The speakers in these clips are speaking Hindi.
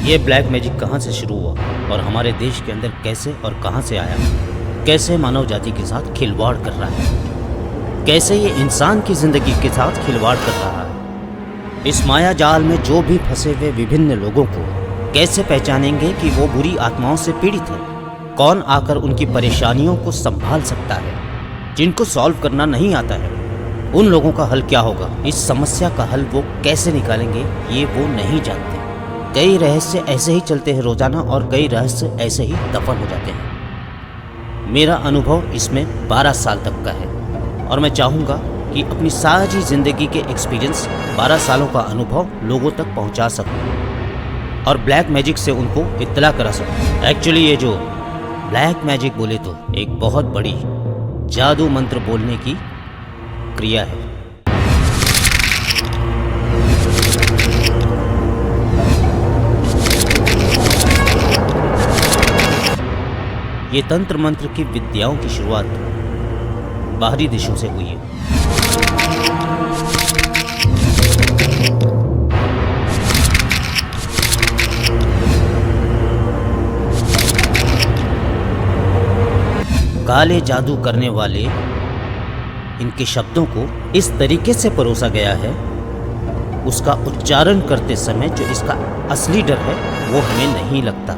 ये ब्लैक मैजिक कहाँ से शुरू हुआ और हमारे देश के अंदर कैसे और कहाँ से आया, कैसे मानव जाति के साथ खिलवाड़ कर रहा है, कैसे ये इंसान की ज़िंदगी के साथ खिलवाड़ कर रहा है। इस माया जाल में जो भी फंसे हुए विभिन्न लोगों को कैसे पहचानेंगे कि वो बुरी आत्माओं से पीड़ित है, कौन आकर उनकी परेशानियों को संभाल सकता है। जिनको सॉल्व करना नहीं आता है उन लोगों का हल क्या होगा, इस समस्या का हल वो कैसे निकालेंगे, ये वो नहीं जानते। कई रहस्य ऐसे ही चलते हैं रोजाना और कई रहस्य ऐसे ही दफन हो जाते हैं। मेरा अनुभव इसमें 12 साल तक का है और मैं चाहूँगा कि अपनी सारी ज़िंदगी के एक्सपीरियंस 12 सालों का अनुभव लोगों तक पहुँचा सकूँ और ब्लैक मैजिक से उनको इत्तला करा सकूँ। एक्चुअली ये जो ब्लैक मैजिक बोले तो एक बहुत बड़ी जादू मंत्र बोलने की क्रिया है। ये तंत्र मंत्र की विद्याओं की शुरुआत बाहरी देशों से हुई है। काले जादू करने वाले इनके शब्दों को इस तरीके से परोसा गया है, उसका उच्चारण करते समय जो इसका असली डर है वो हमें नहीं लगता।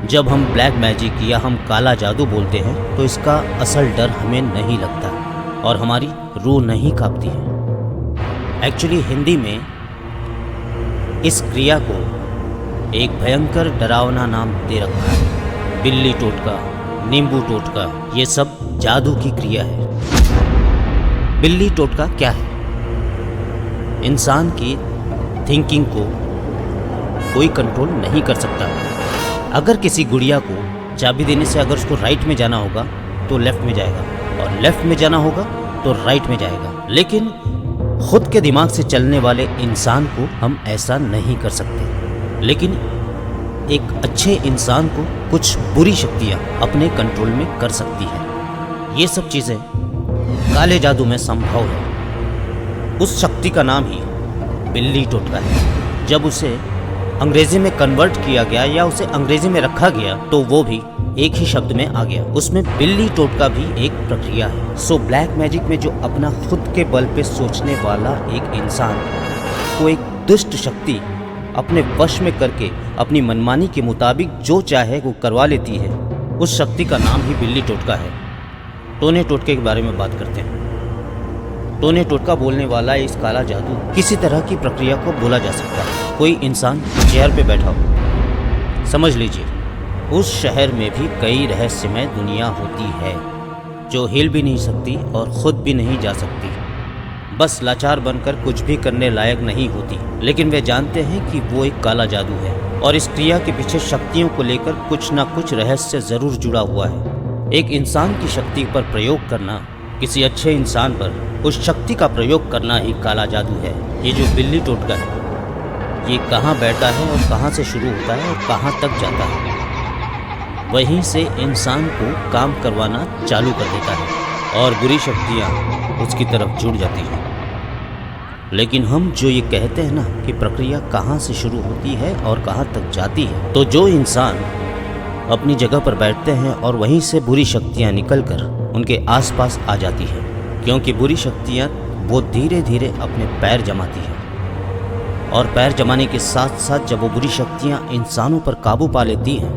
जब हम ब्लैक मैजिक या हम काला जादू बोलते हैं तो इसका असल डर हमें नहीं लगता और हमारी रूह नहीं कांपती है। एक्चुअली हिंदी में इस क्रिया को एक भयंकर डरावना नाम दे रखा है। बिल्ली टोटका, नींबू टोटका, ये सब जादू की क्रिया है। बिल्ली टोटका क्या है? इंसान की थिंकिंग को कोई कंट्रोल नहीं कर सकता। अगर किसी गुड़िया को चाबी देने से अगर उसको राइट में जाना होगा तो लेफ्ट में जाएगा और लेफ्ट में जाना होगा तो राइट में जाएगा, लेकिन खुद के दिमाग से चलने वाले इंसान को हम ऐसा नहीं कर सकते। लेकिन एक अच्छे इंसान को कुछ बुरी शक्तियाँ अपने कंट्रोल में कर सकती है। ये सब चीज़ें काले जादू में संभव है। उस शक्ति का नाम ही बिल्ली टोटका है। जब उसे अंग्रेजी में कन्वर्ट किया गया या उसे अंग्रेजी में रखा गया तो वो भी एक ही शब्द में आ गया। उसमें बिल्ली टोटका भी एक प्रक्रिया है। सो ब्लैक मैजिक में जो अपना खुद के बल पे सोचने वाला एक इंसान को एक दुष्ट शक्ति अपने वश में करके अपनी मनमानी के मुताबिक जो चाहे वो करवा लेती है, उस शक्ति का नाम ही बिल्ली टोटका है। टोने टोटके के बारे में बात करते हैं। टोने टोटका बोलने वाला इस काला जादू किसी तरह की प्रक्रिया को बोला जा सकता है। कोई इंसान चेयर पे बैठा हो, समझ लीजिए उस शहर में भी कई रहस्यमय दुनिया होती है जो हिल भी नहीं सकती और खुद भी नहीं जा सकती, बस लाचार बनकर कुछ भी करने लायक नहीं होती, लेकिन वे जानते हैं कि वो एक काला जादू है और इस क्रिया के पीछे शक्तियों को लेकर कुछ ना कुछ रहस्य जरूर जुड़ा हुआ है। एक इंसान की शक्ति पर प्रयोग करना, किसी अच्छे इंसान पर उस शक्ति का प्रयोग करना ही काला जादू है। ये जो बिल्ली टोटका है ये कहाँ बैठता है और कहाँ से शुरू होता है और कहाँ तक जाता है, वहीं से इंसान को काम करवाना चालू कर देता है और बुरी शक्तियाँ उसकी तरफ जुड़ जाती हैं। लेकिन हम जो ये कहते हैं ना कि प्रक्रिया कहाँ से शुरू होती है और कहाँ तक जाती है, तो जो इंसान अपनी जगह पर बैठते हैं और वहीं से बुरी शक्तियाँ निकलकर उनके आसपास आ जाती है, क्योंकि बुरी शक्तियाँ वो धीरे धीरे अपने पैर जमाती है और पैर जमाने के साथ साथ जब वो बुरी शक्तियाँ इंसानों पर काबू पा लेती हैं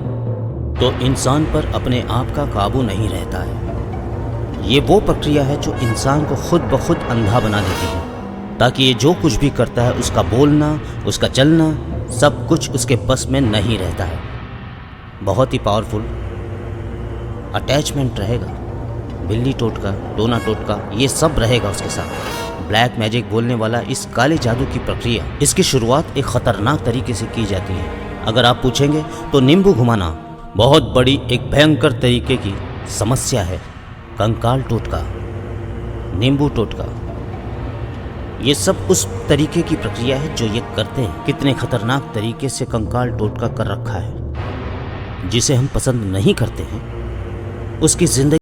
तो इंसान पर अपने आप का काबू नहीं रहता है। ये वो प्रक्रिया है जो इंसान को खुद ब खुद अंधा बना देती है, ताकि ये जो कुछ भी करता है उसका बोलना, उसका चलना, सब कुछ उसके बस में नहीं रहता है। बहुत ही पावरफुल अटैचमेंट रहेगा। बिल्ली टोटका, टोना टोटका, ये सब रहेगा उसके साथ। ब्लैक मैजिक बोलने वाला इस काले जादू की प्रक्रिया, इसकी शुरुआत एक ख़तरनाक तरीके से की जाती है। अगर आप पूछेंगे तो नींबू घुमाना बहुत बड़ी एक भयंकर तरीके की समस्या है। कंकाल टोटका, नींबू टोटका, ये सब उस तरीके की प्रक्रिया है जो ये करते हैं। कितने खतरनाक तरीके से कंकाल टोटका कर रखा है। जिसे हम पसंद नहीं करते हैं उसकी जिंदगी